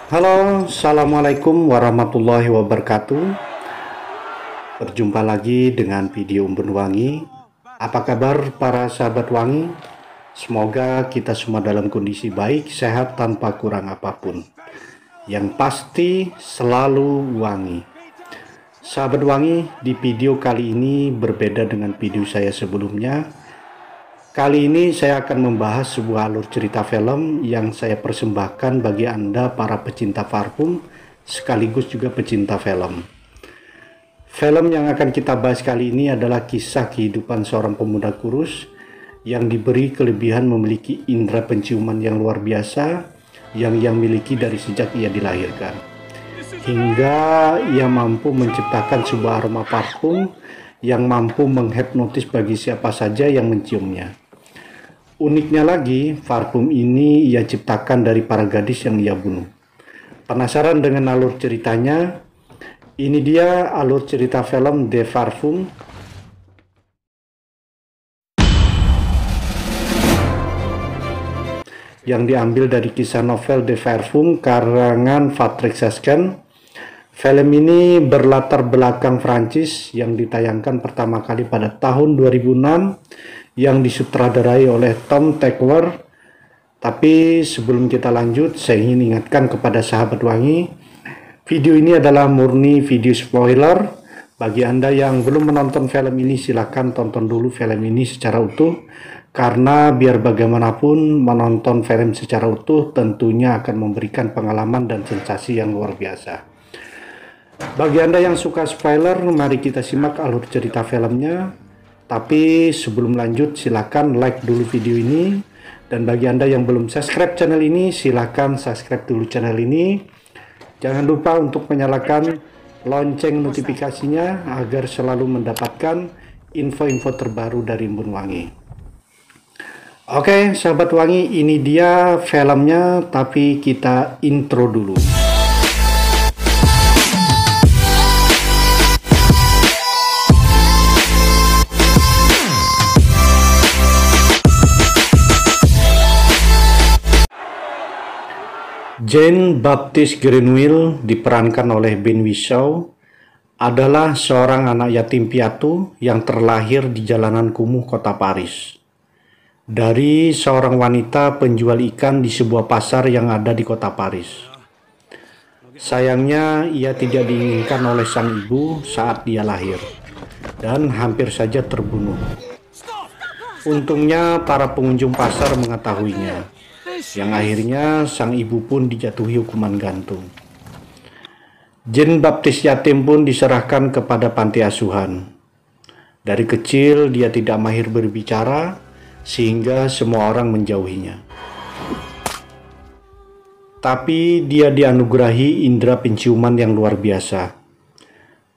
Halo, assalamualaikum warahmatullahi wabarakatuh. Berjumpa lagi dengan video Embun Wangi. Apa kabar para sahabat wangi? Semoga kita semua dalam kondisi baik, sehat tanpa kurang apapun. Yang pasti selalu wangi. Sahabat wangi, di video kali ini berbeda dengan video saya sebelumnya. Kali ini saya akan membahas sebuah alur cerita film yang saya persembahkan bagi Anda para pecinta parfum sekaligus juga pecinta film. Film yang akan kita bahas kali ini adalah kisah kehidupan seorang pemuda kurus yang diberi kelebihan memiliki indera penciuman yang luar biasa yang ia miliki dari sejak ia dilahirkan. Hingga ia mampu menciptakan sebuah aroma parfum yang mampu menghipnotis bagi siapa saja yang menciumnya. Uniknya lagi, parfum ini ia ciptakan dari para gadis yang ia bunuh. Penasaran dengan alur ceritanya? Ini dia alur cerita film The Parfum yang diambil dari kisah novel The Parfum karangan Patrick Susskind. Film ini berlatar belakang Prancis yang ditayangkan pertama kali pada tahun 2006 yang disutradarai oleh Tom Tykwer. Tapi sebelum kita lanjut, saya ingin ingatkan kepada sahabat wangi, video ini adalah murni video spoiler. Bagi Anda yang belum menonton film ini, silakan tonton dulu film ini secara utuh, karena biar bagaimanapun menonton film secara utuh tentunya akan memberikan pengalaman dan sensasi yang luar biasa. Bagi Anda yang suka spoiler, mari kita simak alur cerita filmnya. Tapi sebelum lanjut, silakan like dulu video ini. Dan bagi Anda yang belum subscribe channel ini, silakan subscribe dulu channel ini. Jangan lupa untuk menyalakan lonceng notifikasinya agar selalu mendapatkan info-info terbaru dari Embun Wangi. Oke, sahabat wangi, ini dia filmnya, tapi kita intro dulu. Jean-Baptiste Grenouille diperankan oleh Ben Whishaw adalah seorang anak yatim piatu yang terlahir di jalanan kumuh kota Paris. Dari seorang wanita penjual ikan di sebuah pasar yang ada di kota Paris. Sayangnya ia tidak diinginkan oleh sang ibu saat dia lahir dan hampir saja terbunuh. Untungnya para pengunjung pasar mengetahuinya, yang akhirnya sang ibu pun dijatuhi hukuman gantung. Jean-Baptiste yatim pun diserahkan kepada panti asuhan. Dari kecil dia tidak mahir berbicara, sehingga semua orang menjauhinya. Tapi dia dianugerahi indera penciuman yang luar biasa.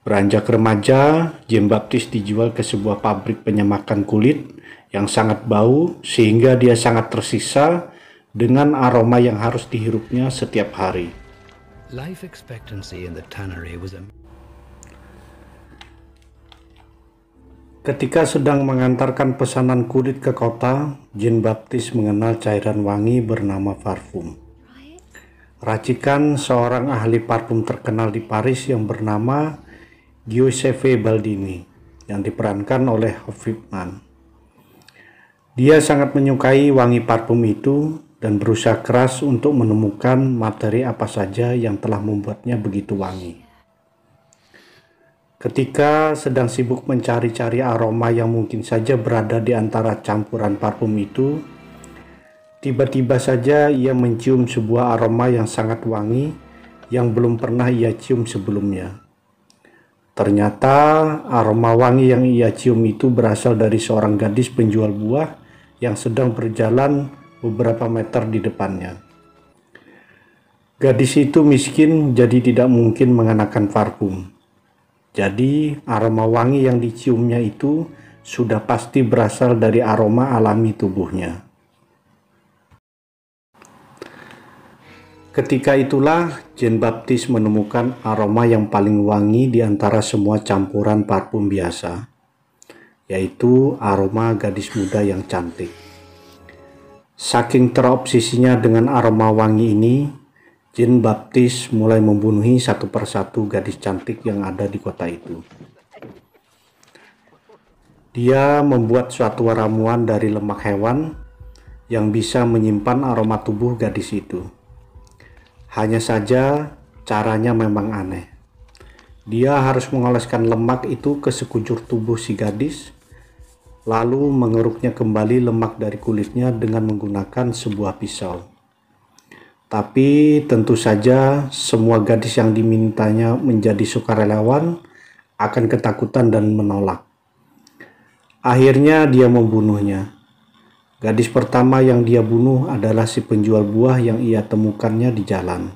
Beranjak remaja, Jean-Baptiste dijual ke sebuah pabrik penyemakan kulit yang sangat bau, sehingga dia sangat tersiksa dengan aroma yang harus dihirupnya setiap hari. Life expectancy in the tannery was Ketika sedang mengantarkan pesanan kulit ke kota, Jean-Baptiste mengenal cairan wangi bernama parfum. Racikan seorang ahli parfum terkenal di Paris yang bernama Giuseppe Baldini yang diperankan oleh Hugh Jackman. Dia sangat menyukai wangi parfum itu dan berusaha keras untuk menemukan materi apa saja yang telah membuatnya begitu wangi. Ketika sedang sibuk mencari-cari aroma yang mungkin saja berada di antara campuran parfum itu, tiba-tiba saja ia mencium sebuah aroma yang sangat wangi yang belum pernah ia cium sebelumnya. Ternyata aroma wangi yang ia cium itu berasal dari seorang gadis penjual buah yang sedang berjalan beberapa meter di depannya. Gadis itu miskin, jadi tidak mungkin mengenakan parfum. Jadi aroma wangi yang diciumnya itu sudah pasti berasal dari aroma alami tubuhnya. Ketika itulah Jean-Baptiste menemukan aroma yang paling wangi di antara semua campuran parfum biasa, yaitu aroma gadis muda yang cantik. Saking terobsesinya dengan aroma wangi ini, Jean Baptiste mulai membunuhi satu persatu gadis cantik yang ada di kota itu. Dia membuat suatu ramuan dari lemak hewan yang bisa menyimpan aroma tubuh gadis itu. Hanya saja caranya memang aneh. Dia harus mengoleskan lemak itu ke sekujur tubuh si gadis, lalu mengeruknya kembali lemak dari kulitnya dengan menggunakan sebuah pisau. Tapi tentu saja semua gadis yang dimintanya menjadi sukarelawan akan ketakutan dan menolak. Akhirnya dia membunuhnya. Gadis pertama yang dia bunuh adalah si penjual buah yang ia temukannya di jalan.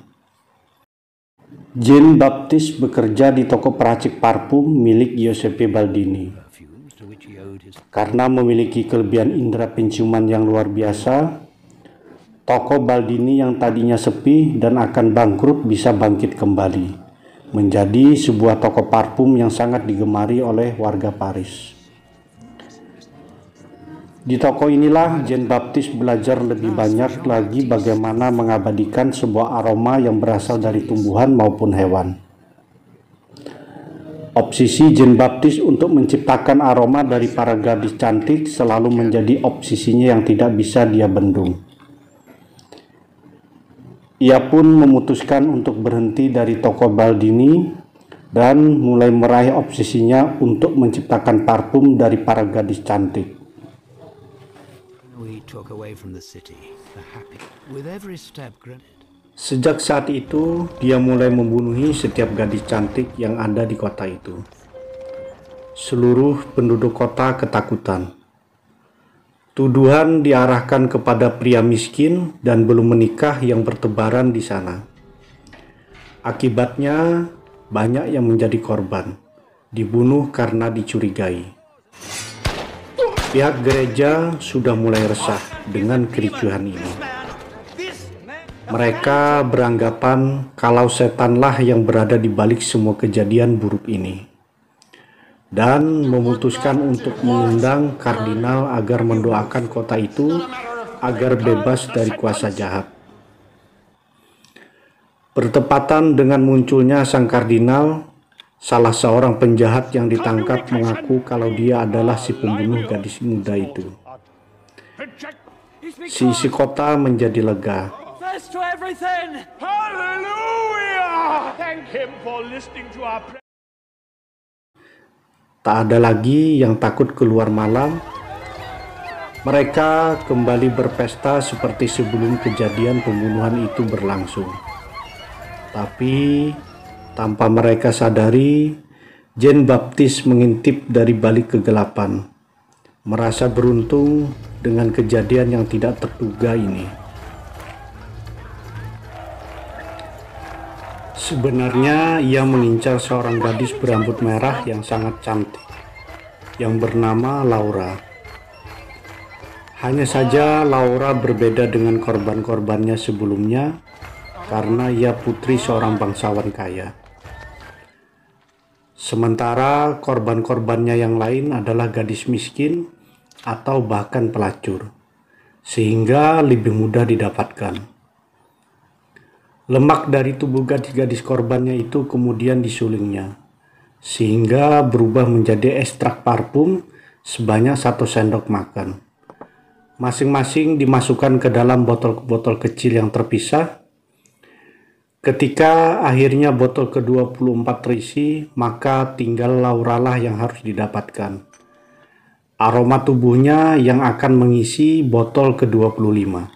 Jean Baptiste bekerja di toko peracik parfum milik Giuseppe Baldini. Karena memiliki kelebihan indera penciuman yang luar biasa, toko Baldini yang tadinya sepi dan akan bangkrut bisa bangkit kembali, menjadi sebuah toko parfum yang sangat digemari oleh warga Paris. Di toko inilah Jean Baptiste belajar lebih banyak lagi bagaimana mengabadikan sebuah aroma yang berasal dari tumbuhan maupun hewan. Obsesi Jean Baptiste untuk menciptakan aroma dari para gadis cantik selalu menjadi obsesinya yang tidak bisa dia bendung. Ia pun memutuskan untuk berhenti dari toko Baldini dan mulai meraih obsesinya untuk menciptakan parfum dari para gadis cantik. Sejak saat itu, dia mulai membunuhi setiap gadis cantik yang ada di kota itu. Seluruh penduduk kota ketakutan. Tuduhan diarahkan kepada pria miskin dan belum menikah yang bertebaran di sana. Akibatnya, banyak yang menjadi korban, dibunuh karena dicurigai. Pihak gereja sudah mulai resah dengan kericuhan ini. Mereka beranggapan kalau setanlah yang berada di balik semua kejadian buruk ini, dan memutuskan untuk mengundang kardinal agar mendoakan kota itu agar bebas dari kuasa jahat. Bertepatan dengan munculnya sang kardinal, salah seorang penjahat yang ditangkap mengaku kalau dia adalah si pembunuh gadis muda itu. Si isi kota menjadi lega. Tak ada lagi yang takut keluar malam. Mereka kembali berpesta seperti sebelum kejadian pembunuhan itu berlangsung. Tapi tanpa mereka sadari, Jean Baptiste mengintip dari balik kegelapan, merasa beruntung dengan kejadian yang tidak terduga ini. Sebenarnya ia mengincar seorang gadis berambut merah yang sangat cantik, yang bernama Laura. Hanya saja Laura berbeda dengan korban-korbannya sebelumnya, karena ia putri seorang bangsawan kaya. Sementara korban-korbannya yang lain adalah gadis miskin atau bahkan pelacur, sehingga lebih mudah didapatkan. Lemak dari tubuh gadis-gadis korbannya itu kemudian disulingnya, sehingga berubah menjadi ekstrak parfum sebanyak 1 sendok makan. Masing-masing dimasukkan ke dalam botol-botol kecil yang terpisah. Ketika akhirnya botol ke-24 terisi, maka tinggal Laura lah yang harus didapatkan. Aroma tubuhnya yang akan mengisi botol ke-25.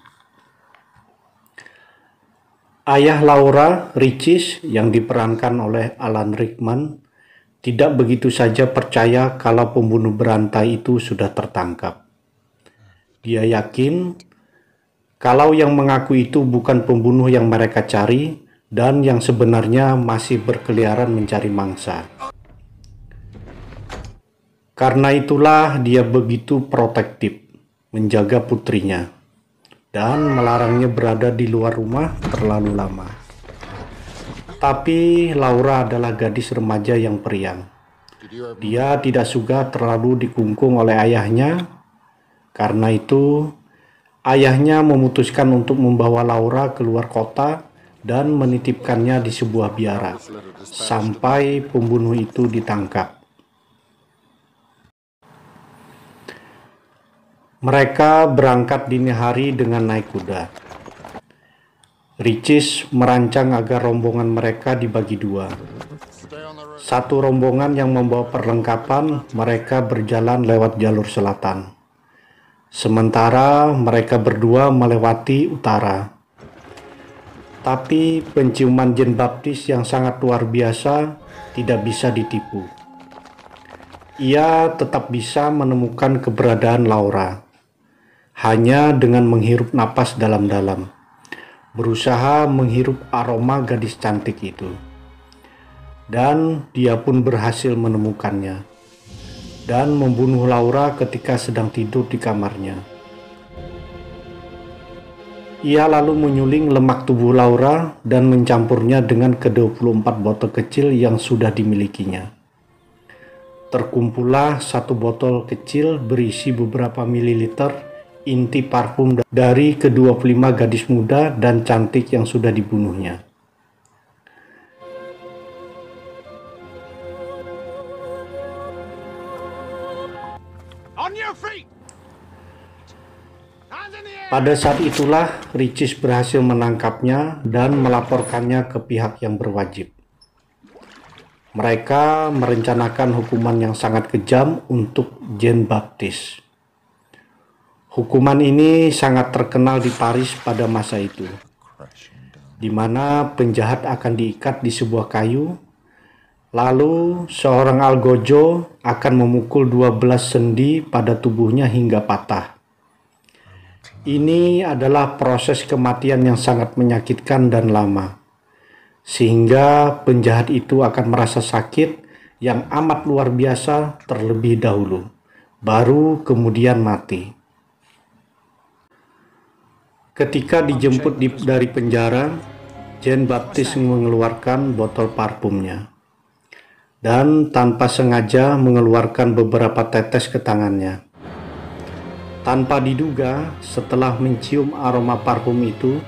Ayah Laura, Ricis, yang diperankan oleh Alan Rickman, tidak begitu saja percaya kalau pembunuh berantai itu sudah tertangkap. Dia yakin kalau yang mengaku itu bukan pembunuh yang mereka cari, dan yang sebenarnya masih berkeliaran mencari mangsa. Karena itulah dia begitu protektif, menjaga putrinya, dan melarangnya berada di luar rumah terlalu lama. Tapi Laura adalah gadis remaja yang periang. Dia tidak suka terlalu dikungkung oleh ayahnya. Karena itu, ayahnya memutuskan untuk membawa Laura keluar kota dan menitipkannya di sebuah biara sampai pembunuh itu ditangkap. Mereka berangkat dini hari dengan naik kuda. Ricis merancang agar rombongan mereka dibagi dua. Satu rombongan yang membawa perlengkapan, mereka berjalan lewat jalur selatan. Sementara mereka berdua melewati utara. Tapi penciuman Jean Baptiste yang sangat luar biasa tidak bisa ditipu. Ia tetap bisa menemukan keberadaan Laura hanya dengan menghirup napas dalam-dalam, berusaha menghirup aroma gadis cantik itu. Dan dia pun berhasil menemukannya dan membunuh Laura ketika sedang tidur di kamarnya. Ia lalu menyuling lemak tubuh Laura dan mencampurnya dengan ke-24 botol kecil yang sudah dimilikinya. Terkumpullah satu botol kecil berisi beberapa mililiter inti parfum dari ke-25 gadis muda dan cantik yang sudah dibunuhnya. On your feet. Pada saat itulah Ricis berhasil menangkapnya dan melaporkannya ke pihak yang berwajib. Mereka merencanakan hukuman yang sangat kejam untuk Jean Baptiste. Hukuman ini sangat terkenal di Paris pada masa itu, di mana penjahat akan diikat di sebuah kayu, lalu seorang algojo akan memukul 12 sendi pada tubuhnya hingga patah. Ini adalah proses kematian yang sangat menyakitkan dan lama, sehingga penjahat itu akan merasa sakit yang amat luar biasa terlebih dahulu, baru kemudian mati. Ketika dijemput dari penjara, Jean Baptiste mengeluarkan botol parfumnya dan tanpa sengaja mengeluarkan beberapa tetes ke tangannya. Tanpa diduga, setelah mencium aroma parfum itu,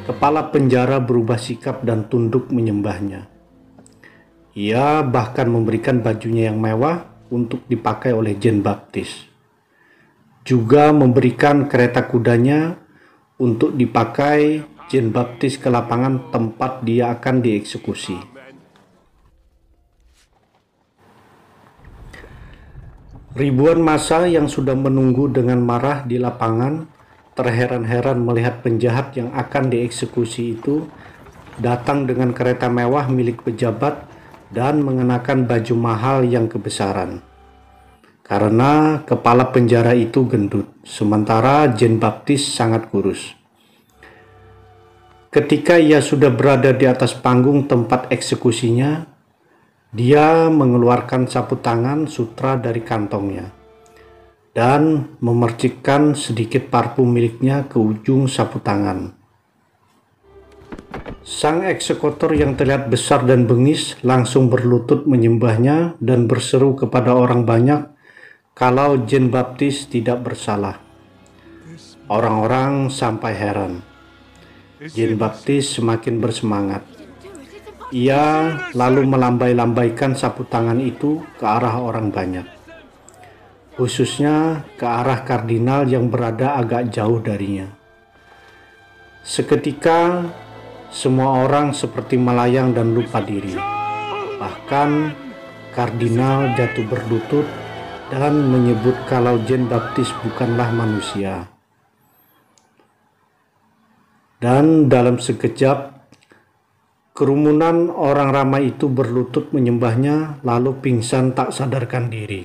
kepala penjara berubah sikap dan tunduk menyembahnya. Ia bahkan memberikan bajunya yang mewah untuk dipakai oleh Jean Baptiste. Juga memberikan kereta kudanya untuk dipakai Jean Baptiste ke lapangan tempat dia akan dieksekusi. Ribuan massa yang sudah menunggu dengan marah di lapangan terheran-heran melihat penjahat yang akan dieksekusi itu datang dengan kereta mewah milik pejabat dan mengenakan baju mahal yang kebesaran. Karena kepala penjara itu gendut, sementara Jean Baptiste sangat kurus. Ketika ia sudah berada di atas panggung tempat eksekusinya, dia mengeluarkan sapu tangan sutra dari kantongnya dan memercikkan sedikit parfum miliknya ke ujung sapu tangan. Sang eksekutor yang terlihat besar dan bengis langsung berlutut menyembahnya dan berseru kepada orang banyak kalau Jean Baptiste tidak bersalah. Orang-orang sampai heran. Jean Baptiste semakin bersemangat. Ia lalu melambai-lambaikan sapu tangan itu ke arah orang banyak, khususnya ke arah kardinal yang berada agak jauh darinya. Seketika, semua orang seperti melayang dan lupa diri. Bahkan, kardinal jatuh berlutut dan menyebut kalau Jean Baptiste bukanlah manusia. Dan dalam sekejap, kerumunan orang ramai itu berlutut menyembahnya lalu pingsan tak sadarkan diri.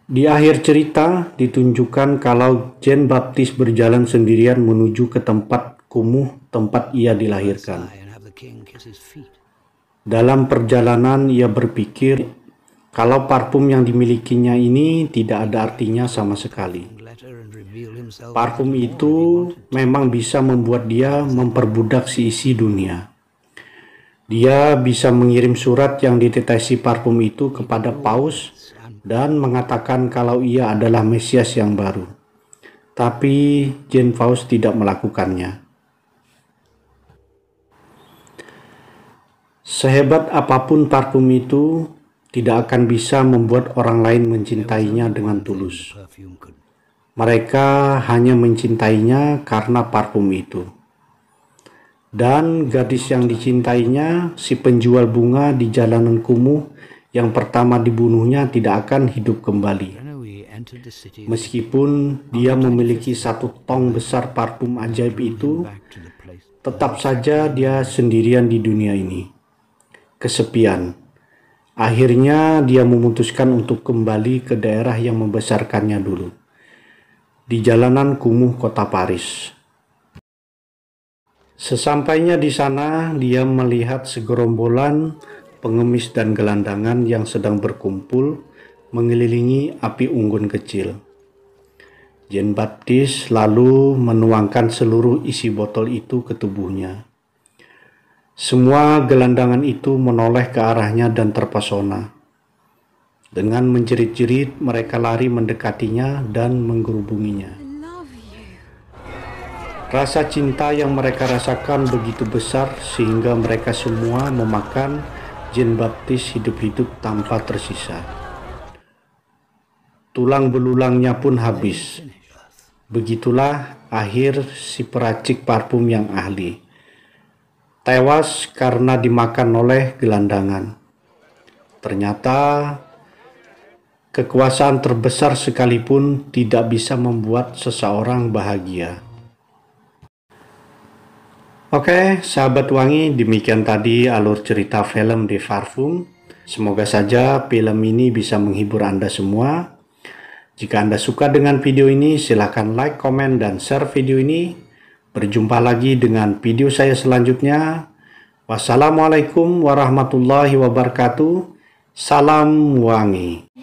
Di akhir cerita ditunjukkan kalau Jean Baptiste berjalan sendirian menuju ke tempat kumuh tempat ia dilahirkan. Dalam perjalanan ia berpikir kalau parfum yang dimilikinya ini tidak ada artinya sama sekali. Parfum itu memang bisa membuat dia memperbudak si isi dunia. Dia bisa mengirim surat yang ditetesi parfum itu kepada Paus dan mengatakan kalau ia adalah Mesias yang baru. tapi Jane Faust tidak melakukannya. Sehebat apapun parfum itu, tidak akan bisa membuat orang lain mencintainya dengan tulus. Perfume could. Mereka hanya mencintainya karena parfum itu. Dan gadis yang dicintainya, si penjual bunga di jalanan kumuh yang pertama dibunuhnya, tidak akan hidup kembali. Renouille entered the city. Meskipun dia memiliki satu tong besar parfum ajaib itu, Back to the place. tetap saja dia sendirian di dunia ini. Kesepian. Akhirnya dia memutuskan untuk kembali ke daerah yang membesarkannya dulu, di jalanan kumuh kota Paris. Sesampainya di sana, dia melihat segerombolan pengemis dan gelandangan yang sedang berkumpul mengelilingi api unggun kecil. Jean Baptiste lalu menuangkan seluruh isi botol itu ke tubuhnya. Semua gelandangan itu menoleh ke arahnya dan terpesona. Dengan menjerit-jerit, mereka lari mendekatinya dan menggerubunginya. Rasa cinta yang mereka rasakan begitu besar sehingga mereka semua memakan Jean Baptiste hidup-hidup tanpa tersisa. Tulang belulangnya pun habis. Begitulah akhir si peracik parfum yang ahli. Tewas karena dimakan oleh gelandangan. Ternyata kekuasaan terbesar sekalipun tidak bisa membuat seseorang bahagia. Oke, sahabat wangi, demikian tadi alur cerita film de Parfum. Semoga saja film ini bisa menghibur Anda semua. Jika Anda suka dengan video ini, silakan like, komen, dan share video ini. Berjumpa lagi dengan video saya selanjutnya. Wassalamualaikum warahmatullahi wabarakatuh. Salam wangi.